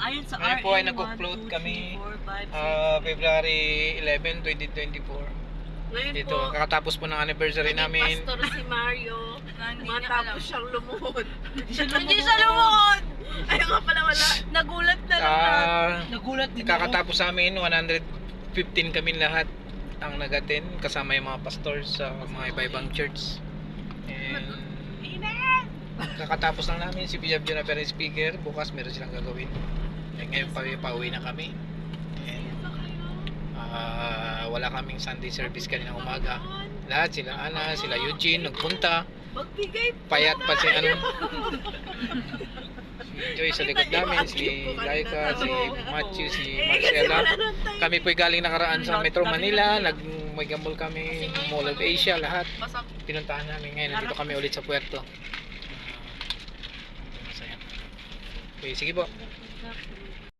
Ayon sa Ngayon po ay RA, nag-upload 1, 2, kami 3, 4, 5, 6. February 11, 2024. Ngayon Dito, po, kakatapos po ng anniversary naging namin. pastor si Mario. Matapos siyang lumuhod. Hindi siya lumuhod! Ayun nga pala wala. Nagulat na lang na. Nagulat din ako. Kakatapos sa amin, 115 kami lahat ang nag-attend kasama yung mga pastors sa mga iba-ibang church. And kakatapos lang namin si Bishop John na speaker. Bukas meron silang gagawin. And ngayon pauwi na kami. And wala kaming Sunday service kanina umaga. Lahat sila Ana, sila Eugene nagpunta. Magbigay Payat pa si ano. Si Joy sa likod namin, si Laika, si Matthew, si Marcela. Kami po'y galing nakaraan sa Metro Manila, may gambol kami, Mall of Asia, lahat. Pinuntahan namin ngayon, nandito kami ulit sa puerto. Masaya. Okay, sige po.